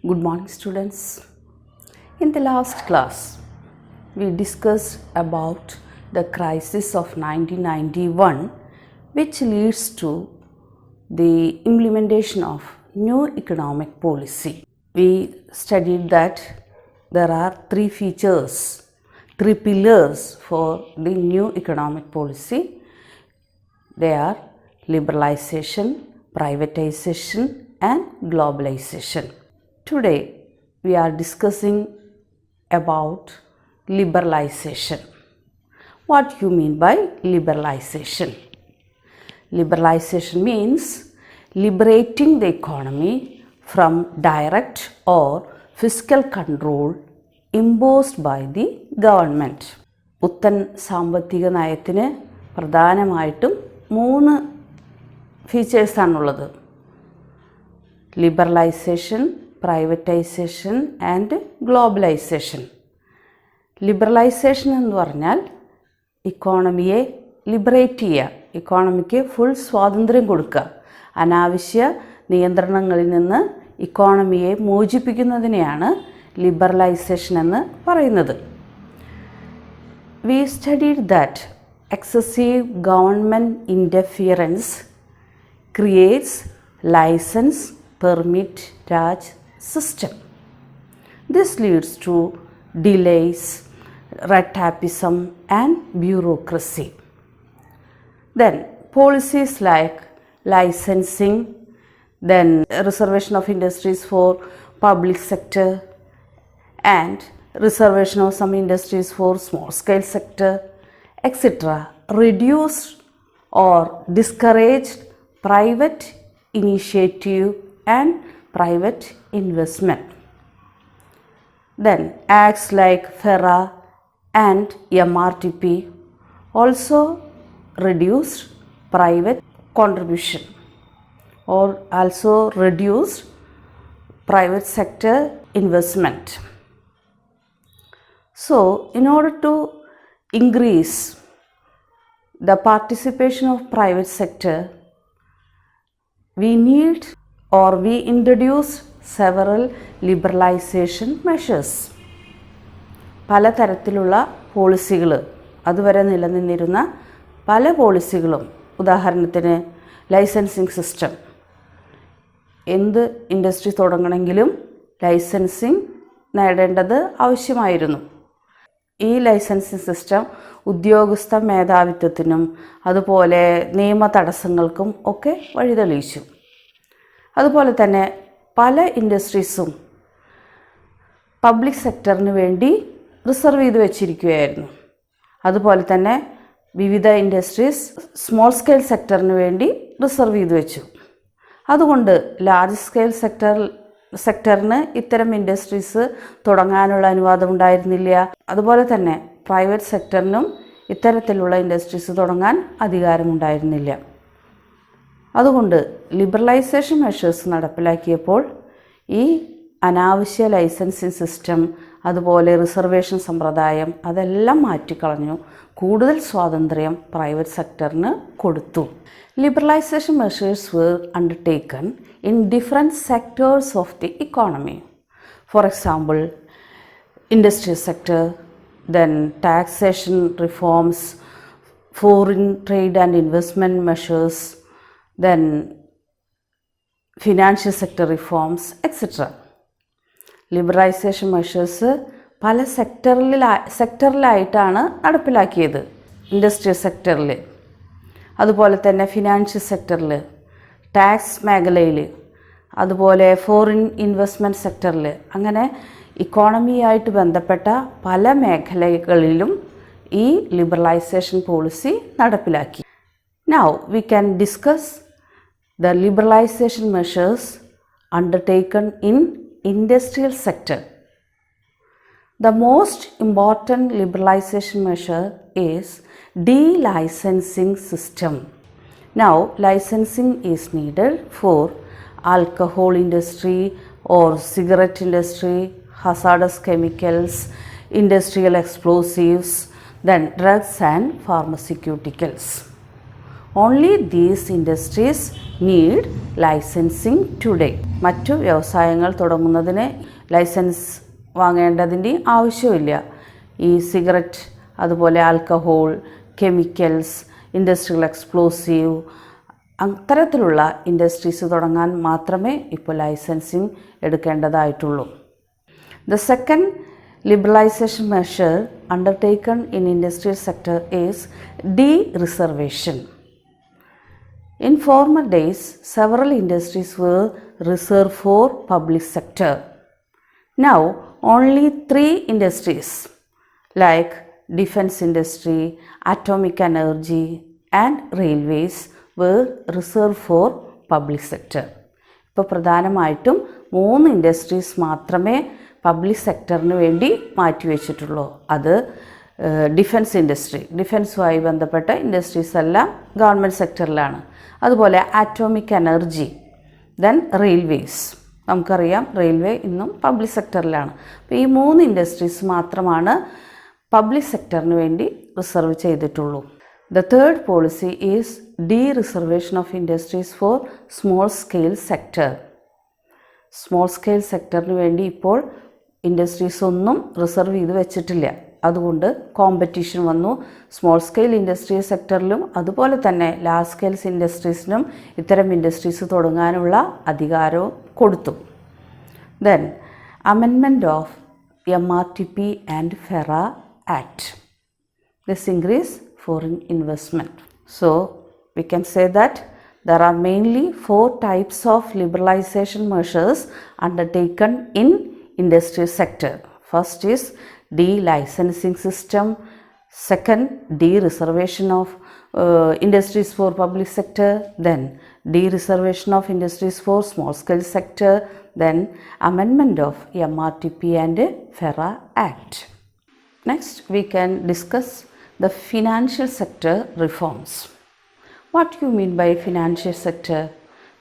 Good morning, students. In the last class, we discussed about the crisis of 1991, which leads to the implementation of new economic policy. We studied that there are three features, three pillars for the new economic policy. They are liberalization, privatization, and globalization. Today, we are discussing about liberalization. What do you mean by liberalization? Liberalization means liberating the economy from direct or fiscal control imposed by the government. പുത്തൻ സാമ്പത്തിക നയത്തിന് പ്രധാനമായിട്ടും 3 ഫീച്ചേഴ്സാണുള്ളത്. Liberalisation, privatisation and globalisation. Liberalisation എന്ന് പറഞ്ഞാൽ ഇക്കോണമിയെ liberate ചെയ്യുക, ഇക്കോണമിക്ക് ഫുൾ സ്വാതന്ത്ര്യം കൊടുക്കുക, അനാവശ്യ നിയന്ത്രണങ്ങളിൽ നിന്ന് ഇക്കോണമിയെ മോചിപ്പിക്കുന്നതിനെയാണ് ലിബറലൈസേഷൻ എന്ന് പറയുന്നത്. We studied that excessive government interference creates license permit Raj system. This leads to delays, red tapeism and bureaucracy. Then policies like licensing, then reservation of industries for public sector and reservation of some industries for small scale sector, etc. reduced or discouraged private initiative and private investment. Then acts like FERA and MRTP also reduced private contribution or also reduced private sector investment. So, in order to increase the participation of private sector, we need or we introduce several liberalization measures. പലതരത്തിലുള്ള പോളിസികൾ, അതുവരെ നിലനിന്നിരുന്ന പല പോളിസികളും, ഉദാഹരണത്തിന് licensing system, എന്ത് industry തുടങ്ങണമെങ്കിലും licensing നേടേണ്ടത് ആവശ്യമായിരുന്നു. ഈ licensing system ഉദ്യോഗസ്ഥ മേധാവിത്വത്തിനും അതുപോലെ നിയമ തടസ്സങ്ങൾക്കും ഒക്കെ വഴിതെളിയിച്ചു. അതുപോലെ തന്നെ പല ഇൻഡസ്ട്രീസും പബ്ലിക് സെക്ടറിന് വേണ്ടി റിസർവ് ചെയ്ത് വെച്ചിരിക്കുകയായിരുന്നു. അതുപോലെ തന്നെ വിവിധ ഇൻഡസ്ട്രീസ് സ്മോൾ സ്കെയിൽ സെക്ടറിന് വേണ്ടി റിസർവ് ചെയ്ത് വെച്ചു. അതുകൊണ്ട് ലാർജ് സ്കെയിൽ സെക്ടറിന് ഇത്തരം ഇൻഡസ്ട്രീസ് തുടങ്ങാനുള്ള അനുവാദം ഉണ്ടായിരുന്നില്ല. അതുപോലെ തന്നെ പ്രൈവറ്റ് സെക്ടറിനും ഇത്തരത്തിലുള്ള ഇൻഡസ്ട്രീസ് തുടങ്ങാൻ അധികാരമുണ്ടായിരുന്നില്ല. അതുകൊണ്ട് ലിബറലൈസേഷൻ മെഷേഴ്സ് നടപ്പിലാക്കിയപ്പോൾ ഈ അനാവശ്യ ലൈസൻസിങ് സിസ്റ്റം, അതുപോലെ റിസർവേഷൻ സമ്പ്രദായം അതെല്ലാം മാറ്റിക്കളഞ്ഞു, കൂടുതൽ സ്വാതന്ത്ര്യം പ്രൈവറ്റ് സെക്ടറിന് കൊടുത്തു. Liberalization measures were undertaken in different sectors of the economy. For example, industrial sector, then taxation reforms, foreign trade and investment measures, then financial sector reforms, etc. Liberalization measures പല സെക്ടറിലായിട്ടാണ് നടപ്പിലാക്കിയത്. Industrial സെക്ടറിൽ, അതുപോലെ തന്നെ financial സെക്ടറിൽ, tax മേഖലയിൽ, അതുപോലെ foreign investment സെക്ടറിൽ, അങ്ങനെ ഇക്കോണമിയായിട്ട് ബന്ധപ്പെട്ട പല മേഖലകളിലും ഈ ലിബറലൈസേഷൻ പോളിസി നടപ്പിലാക്കി. Now we can discuss the liberalization measures undertaken in industrial sector. The most important liberalization measure is de-licensing system. Now, licensing is needed for alcohol industry or cigarette industry, hazardous chemicals, industrial explosives, then drugs and pharmaceuticals. Only these industries need licensing today. മറ്റു വ്യവസായങ്ങൾ തുടങ്ങുന്നതിന് licence വാങ്ങേണ്ടതിൻ്റെ ആവശ്യമില്ല. ഈ cigarette, അതുപോലെ alcohol, chemicals, industrial explosive, അത്തരത്തിലുള്ള industries തുടങ്ങാൻ മാത്രമേ ഇപ്പോൾ licensing എടുക്കേണ്ടതായിട്ടുള്ളൂ. The second liberalization measure undertaken in industrial sector is de-reservation. In former days, several industries were reserved for public sector. Now, only 3 industries like defense industry, atomic energy and railways were reserved for public sector. ഇപ്പോൾ പ്രധാനമായിട്ടും 3 industries മാത്രമേ public സെക്ടറിന് വേണ്ടി മാറ്റിവെച്ചിട്ടുള്ളൂ. അത് defence industry, ഡിഫൻസുമായി ബന്ധപ്പെട്ട industries എല്ലാം government സെക്ടറിലാണ്. അതുപോലെ atomic energy, then railways. നമുക്കറിയാം railway ഇന്നും പബ്ലിക് സെക്ടറിലാണ്. അപ്പോൾ ഈ 3 ഇൻഡസ്ട്രീസ് മാത്രമാണ് പബ്ലിക് സെക്ടറിന് വേണ്ടി റിസർവ് ചെയ്തിട്ടുള്ളൂ. The third policy is de-reservation of industries for small scale sector. Small scale സെക്ടറിന് വേണ്ടി ഇപ്പോൾ ഇൻഡസ്ട്രീസ് ഒന്നും റിസർവ് ചെയ്ത് വെച്ചിട്ടില്ല. അതുകൊണ്ട് കോമ്പറ്റീഷൻ വന്നു. സ്മോൾ സ്കെയിൽ ഇൻഡസ്ട്രി സെക്ടറിലും അതുപോലെ തന്നെ ലാർജ് സ്കെയിൽ ഇൻഡസ്ട്രീസിനും ഇത്തരം ഇൻഡസ്ട്രീസ് തുടങ്ങാനുള്ള അധികാരവും കൊടുത്തു. Then amendment of MRTP and FERA act. This increase foreign investment. So we can say that there are mainly 4 types of liberalization measures undertaken in industrial sector. First is de-licensing system. Second, de-reservation of industries for public sector. Then de-reservation of industries for small scale sector. Then amendment of MRTP and FERA Act. Next, we can discuss the financial sector reforms. What do you mean by financial sector?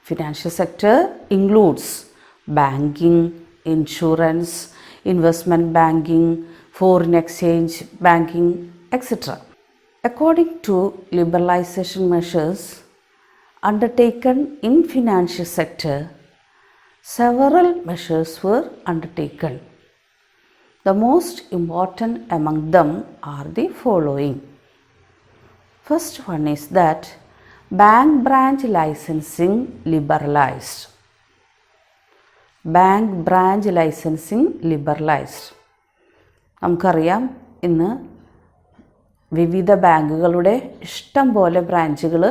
Financial sector includes banking, insurance, investment banking, foreign exchange banking, etc. According to liberalization measures undertaken in financial sector, several measures were undertaken. The most important among them are the following. First one is that bank branch licensing liberalized. Bank branch licensing liberalized. നമുക്കറിയാം ഇന്ന് വിവിധ ബാങ്കുകളുടെ ഇഷ്ടം പോലെ ബ്രാഞ്ചുകൾ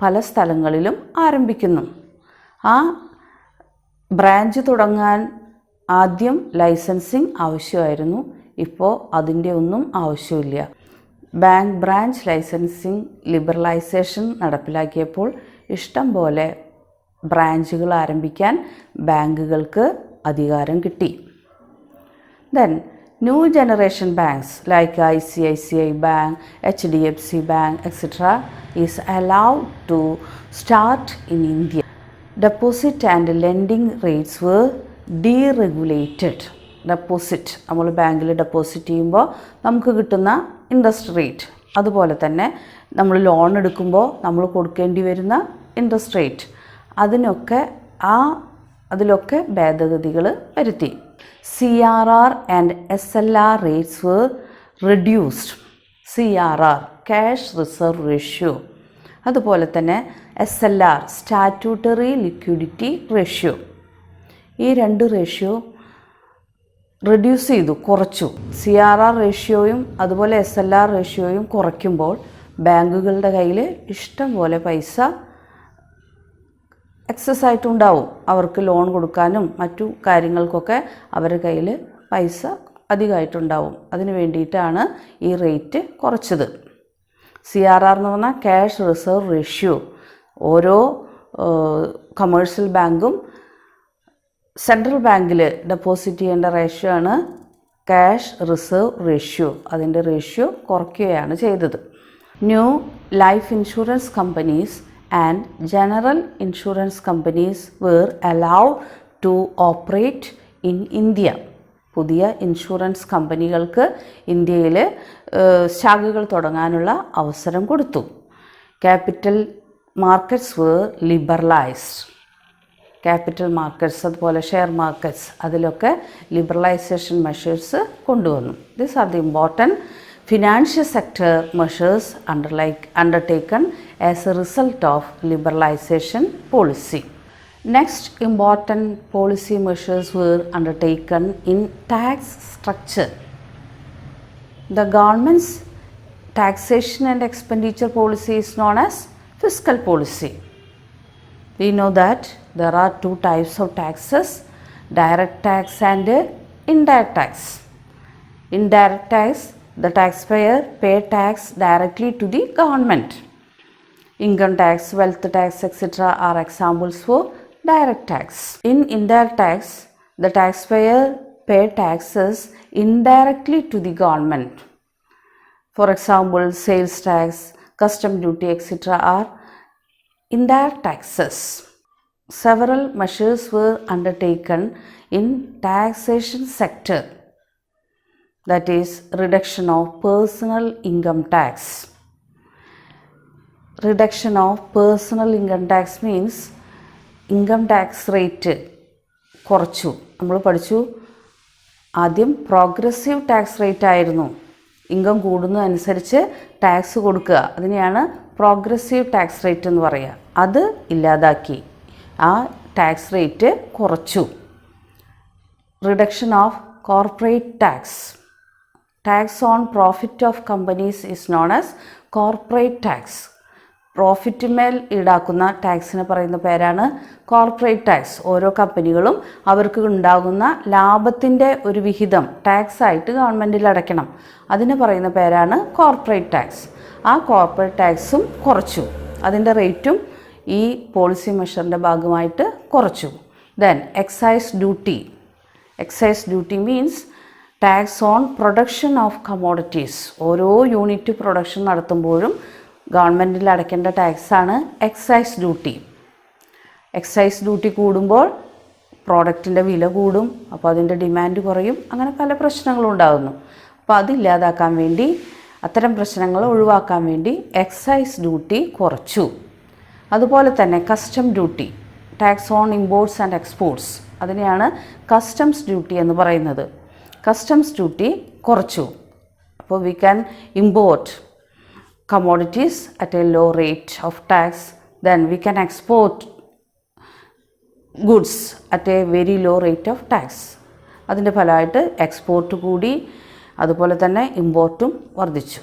പല സ്ഥലങ്ങളിലും ആരംഭിക്കുന്നു. ആ ബ്രാഞ്ച് തുടങ്ങാൻ ആദ്യം ലൈസൻസിങ് ആവശ്യമായിരുന്നു. ഇപ്പോൾ അതിൻ്റെ ഒന്നും ആവശ്യമില്ല. ബാങ്ക് ബ്രാഞ്ച് ലൈസൻസിങ് ലിബറലൈസേഷൻ നടപ്പിലാക്കിയപ്പോൾ ഇഷ്ടം പോലെ ബ്രാഞ്ചുകൾ ആരംഭിക്കാൻ ബാങ്കുകൾക്ക് അധികാരം കിട്ടി. Then new generation banks like ICICI Bank, HDFC Bank, etc. is allowed to start in India. Deposit and lending rates were deregulated. Deposit, നമ്മൾ ബാങ്കിൽ ഡെപ്പോസിറ്റ് ചെയ്യുമ്പോൾ നമുക്ക് കിട്ടുന്ന ഇൻട്രസ്റ്റ് റേറ്റ്, അതുപോലെ തന്നെ നമ്മൾ ലോൺ എടുക്കുമ്പോൾ നമ്മൾ കൊടുക്കേണ്ടി വരുന്ന ഇൻട്രസ്റ്റ് റേറ്റ്, അതിലൊക്കെ ഭേദഗതികൾ വരുത്തി. CRR and SLR rates were reduced. CRR cash reserve ratio, അതുപോലെ തന്നെ SLR statutory liquidity ratio, ഈ 2 റേഷ്യോ റെഡ്യൂസ് ചെയ്തു, കുറച്ചു. CRR റേഷ്യോയും അതുപോലെ SLR റേഷ്യോയും കുറയ്ക്കുമ്പോൾ ബാങ്കുകളുടെ കയ്യിൽ ഇഷ്ടം പോലെ പൈസ എക്സസ് ആയിട്ടുണ്ടാവും. അവർക്ക് ലോൺ കൊടുക്കാനും മറ്റു കാര്യങ്ങൾക്കൊക്കെ അവരുടെ കയ്യിൽ പൈസ അധികമായിട്ടുണ്ടാവും. അതിന് വേണ്ടിയിട്ടാണ് ഈ റേറ്റ് കുറച്ചത്. CRR എന്ന് പറഞ്ഞാൽ ക്യാഷ് റിസർവ് റേഷ്യോ. ഓരോ കമേഴ്ഷ്യൽ ബാങ്കും സെൻട്രൽ ബാങ്കിൽ ഡെപ്പോസിറ്റ് ചെയ്യേണ്ട റേഷ്യോ ആണ് ക്യാഷ് റിസർവ് റേഷ്യോ. അതിൻ്റെ റേഷ്യോ കുറയ്ക്കുകയാണ് ചെയ്തത്. New life insurance companies and general insurance companies were allowed to operate in India. പുതിയ ഇൻഷുറൻസ് കമ്പനികൾക്ക് ഇന്ത്യയിൽ ശാഖകൾ തുടങ്ങാനുള്ള അവസരം കൊടുത്തു. Capital markets were liberalized. Capital markets അതുപോലെ share markets അതിലൊക്കെ liberalization measures കൊണ്ടുവന്നു. These are the important financial sector measures undertaken as a result of liberalization policy. Next important policy measures were undertaken in tax structure. The government's taxation and expenditure policy is known as fiscal policy. We know that there are two types of taxes, direct tax and indirect tax. Indirect tax, the taxpayer pay tax directly to the government. Income tax, wealth tax, etc. are examples for direct tax. In indirect tax, the taxpayer pay taxes indirectly to the government. For example, sales tax, custom duty, etc. are indirect taxes. Several measures were undertaken in taxation sector, that is reduction of personal income tax. Reduction of personal income tax means income tax rate കുറച്ചു. നമ്മൾ പഠിച്ചു ആദ്യം progressive tax rate ആയിരുന്നു. Income കൂടുന്നതനുസരിച്ച് tax കൊടുക്കുക, അതിനെയാണ് progressive tax rate എന്ന് പറയുക. അത് ഇല്ലാതാക്കി, ആ ടാക്സ് റേറ്റ് കുറച്ചു. Reduction of corporate tax. Tax on profit of companies is known as corporate tax. പ്രോഫിറ്റിന്മേൽ ഈടാക്കുന്ന ടാക്സിന് പറയുന്ന പേരാണ് കോർപ്പറേറ്റ് ടാക്സ്. ഓരോ കമ്പനികളും അവർക്ക് ഉണ്ടാകുന്ന ലാഭത്തിൻ്റെ ഒരു വിഹിതം ടാക്സ് ആയിട്ട് ഗവൺമെൻറ്റിൽ അടയ്ക്കണം. അതിന് പറയുന്ന പേരാണ് കോർപ്പറേറ്റ് ടാക്സ്. ആ കോർപ്പറേറ്റ് ടാക്സും കുറച്ചു, അതിൻ്റെ റേറ്റും ഈ പോളിസി മെഷറിൻ്റെ ഭാഗമായിട്ട് കുറച്ചു. Then excise duty. Excise duty means tax on production of commodities. ഓരോ യൂണിറ്റ് പ്രൊഡക്ഷൻ നടത്തുമ്പോഴും ഗവൺമെൻറ്റിൽ അടയ്ക്കേണ്ട ടാക്സാണ് എക്സൈസ് ഡ്യൂട്ടി. എക്സൈസ് ഡ്യൂട്ടി കൂടുമ്പോൾ പ്രോഡക്റ്റിൻ്റെ വില കൂടും, അപ്പോൾ അതിൻ്റെ ഡിമാൻഡ് കുറയും, അങ്ങനെ പല പ്രശ്നങ്ങളും ഉണ്ടാകുന്നു. അപ്പോൾ അതില്ലാതാക്കാൻ വേണ്ടി, അത്തരം പ്രശ്നങ്ങൾ ഒഴിവാക്കാൻ വേണ്ടി എക്സൈസ് ഡ്യൂട്ടി കുറച്ചു. അതുപോലെ തന്നെ custom duty, tax on imports and exports, അതിനെയാണ് കസ്റ്റംസ് ഡ്യൂട്ടി എന്ന് പറയുന്നത്. കസ്റ്റംസ് ഡ്യൂട്ടി കുറച്ചു. അപ്പോൾ we can import commodities at a low rate of tax, then we can export goods at a very low rate of tax. അതിൻ്റെ ഫലമായിട്ട് export കൂടി, അതുപോലെ തന്നെ ഇമ്പോർട്ടും വർദ്ധിച്ചു.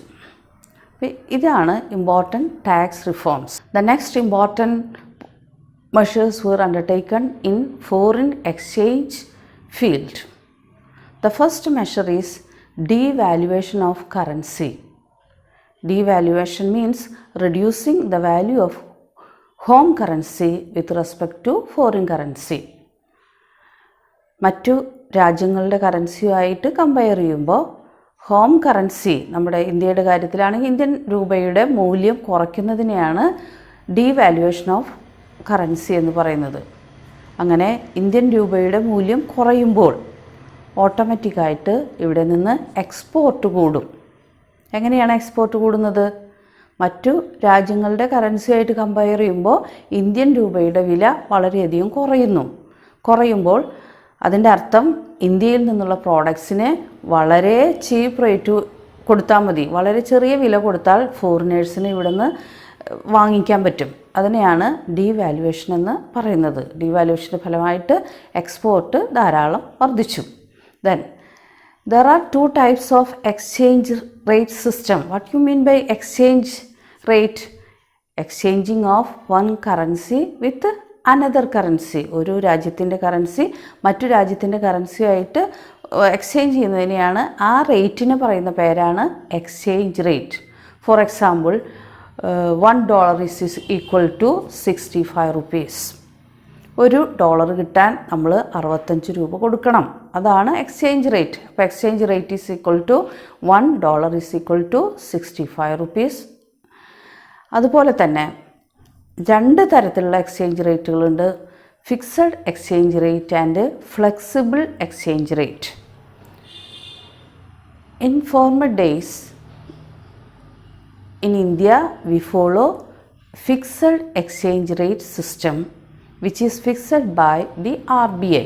ഇതാണ് important tax reforms. The next important measures were undertaken in foreign exchange field. The first measure is devaluation of currency. Devaluation means reducing the value of home currency with respect to foreign currency. മറ്റു രാജ്യങ്ങളുടെ കറൻസിയുമായിട്ട് compare ചെയ്യുമ്പോൾ home currency, നമ്മുടെ ഇന്ത്യയുടെ കാര്യത്തിലാണെങ്കിൽ Indian രൂപയുടെ മൂല്യം കുറയ്ക്കുന്നതിനെയാണ് devaluation of currency എന്ന് പറയുന്നത്. അങ്ങനെ ഇന്ത്യൻ രൂപയുടെ മൂല്യം കുറയുമ്പോൾ ഓട്ടോമാറ്റിക്കായിട്ട് ഇവിടെ നിന്ന് എക്സ്പോർട്ട് കൂടും. എങ്ങനെയാണ് എക്സ്പോർട്ട് കൂടുന്നത്? മറ്റു രാജ്യങ്ങളുടെ കറൻസിയായിട്ട് കമ്പയർ ചെയ്യുമ്പോൾ ഇന്ത്യൻ രൂപയുടെ വില വളരെയധികം കുറയുമ്പോൾ അതിൻ്റെ അർത്ഥം ഇന്ത്യയിൽ നിന്നുള്ള പ്രോഡക്ട്സിന് വളരെ ചീപ്പ് റേറ്റ് കൊടുത്താൽ മതി, വളരെ ചെറിയ വില കൊടുത്താൽ ഫോറിനേഴ്സിന് ഇവിടെ നിന്ന് വാങ്ങിക്കാൻ പറ്റും. അതിനെയാണ് ഡീവാലുവേഷൻ എന്ന് പറയുന്നത്. ഡീവാലുവേഷൻ്റെ ഫലമായിട്ട് എക്സ്പോർട്ട് ധാരാളം വർദ്ധിച്ചു. Then there are two types of exchange rate system. What you mean by exchange rate? Exchanging of one currency with another currency. ഒരു രാജ്യത്തിൻ്റെ കറൻസി മറ്റു രാജ്യത്തിൻ്റെ കറൻസിയായിട്ട് എക്സ്ചേഞ്ച് ചെയ്യുന്നതിനെയാണ്, ആ റേറ്റിന് പറയുന്ന പേരാണ് exchange rate. For example, $1 is equal to 65 rupees. ഒരു dollar കിട്ടാൻ നമ്മൾ 65 രൂപ കൊടുക്കണം. അതാണ് എക്സ്ചേഞ്ച് റേറ്റ്. അപ്പോൾ exchange rate is equal to $1 is equal to 65 rupees. അതുപോലെ തന്നെ രണ്ട് തരത്തിലുള്ള എക്സ്ചേഞ്ച് റേറ്റുകളുണ്ട്. Fixed exchange rate and flexible exchange rate. In former days in India we follow fixed exchange rate system which is fixed by the RBI.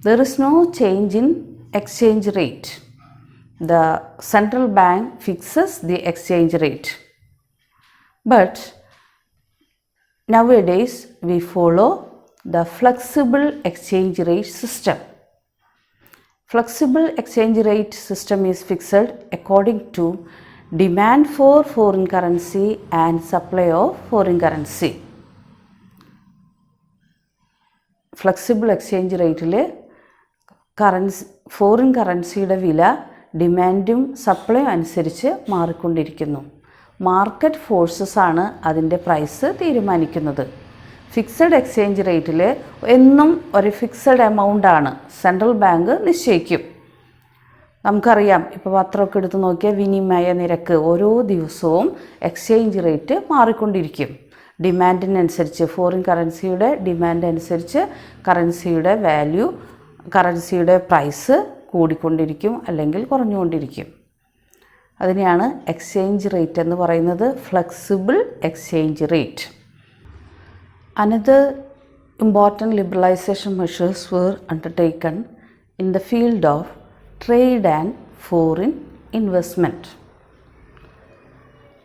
There is no change in exchange rate. The central bank fixes the exchange rate. But nowadays we follow the flexible exchange rate system. Flexible exchange rate system is fixed according to demand for foreign currency and supply of foreign currency. Flexible exchange റേറ്റിൽ foreign കറൻസിയുടെ വില ഡിമാൻഡും സപ്ലൈയും അനുസരിച്ച് മാറിക്കൊണ്ടിരിക്കുന്നു. Market forces ആണ് അതിൻ്റെ price തീരുമാനിക്കുന്നത്. Fixed exchange റേറ്റിൽ എന്നും ഒരു ഫിക്സഡ് എമൗണ്ടാണ് സെൻട്രൽ ബാങ്ക് നിശ്ചയിക്കും. നമുക്കറിയാം, ഇപ്പോൾ പത്രമൊക്കെ എടുത്ത് നോക്കിയാൽ വിനിമയ നിരക്ക് ഓരോ ദിവസവും എക്സ്ചേഞ്ച് റേറ്റ് മാറിക്കൊണ്ടിരിക്കും. ഡിമാൻഡിനനുസരിച്ച്, ഫോറിൻ കറൻസിയുടെ ഡിമാൻഡ് അനുസരിച്ച് കറൻസിയുടെ വാല്യൂ, കറൻസിയുടെ പ്രൈസ് കൂടിക്കൊണ്ടിരിക്കും അല്ലെങ്കിൽ കുറഞ്ഞുകൊണ്ടിരിക്കും. അതിനെയാണ് എക്സ്ചേഞ്ച് റേറ്റ് എന്ന് പറയുന്നത്, flexible exchange rate. Another important liberalization measures were undertaken in the field of trade and foreign investment.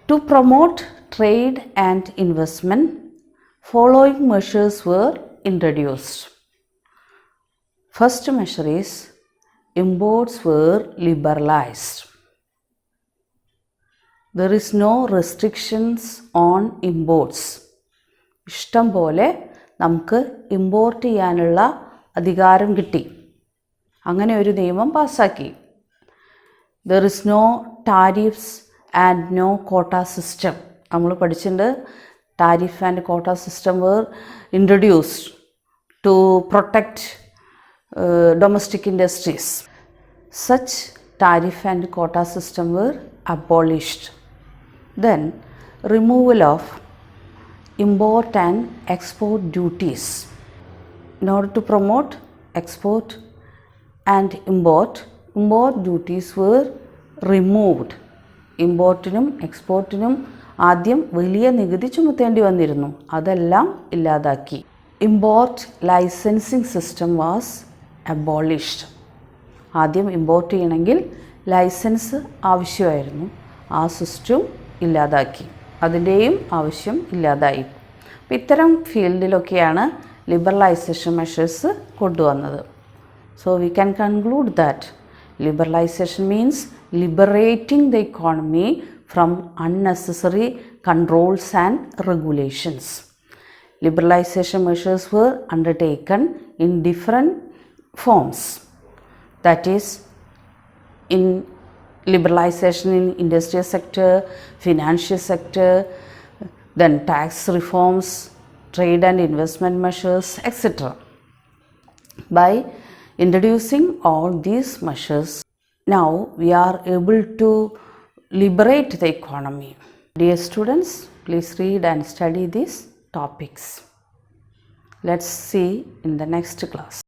To promote trade and investment, following measures were introduced. First measure is imports were liberalized. There is no restrictions on imports. ഇഷ്ടം പോലെ നമുക്ക് import ചെയ്യാനുള്ള അധികാരം കിട്ടി. അങ്ങനെ ഒരു നിയമം പാസ്സാക്കി. There is no tariffs and no quota system. നമ്മൾ പഠിച്ചിട്ടുണ്ട്, tariff and quota system were introduced to protect domestic industries. Such tariff and quota system were abolished. Then removal of import and export duties. In order to promote export and import duties were removed. ഇമ്പോർട്ടിനും എക്സ്പോർട്ടിനും ആദ്യം വലിയ നികുതി ചുമത്തേണ്ടി വന്നിരുന്നു, അതെല്ലാം ഇല്ലാതാക്കി. Import licensing system was abolished. ആദ്യം ഇമ്പോർട്ട് ചെയ്യണമെങ്കിൽ ലൈസൻസ് ആവശ്യമായിരുന്നു, ആ സിസ്റ്റം ഇല്ലാതാക്കി, അതിൻ്റെയും ആവശ്യം ഇല്ലാതായി. അപ്പം ഇത്തരം ഫീൽഡിലൊക്കെയാണ് ലിബറലൈസേഷൻ മെഷേഴ്സ് കൊണ്ടുവന്നത്. So we can conclude that liberalisation means liberating the economy from unnecessary controls and regulations. Liberalization measures were undertaken in different forms. That is, in liberalization in industrial sector, financial sector, then tax reforms, trade and investment measures, etc. By introducing all these measures, now we are able to liberate the economy. Dear students, please read and study these topics. Let's see in the next class.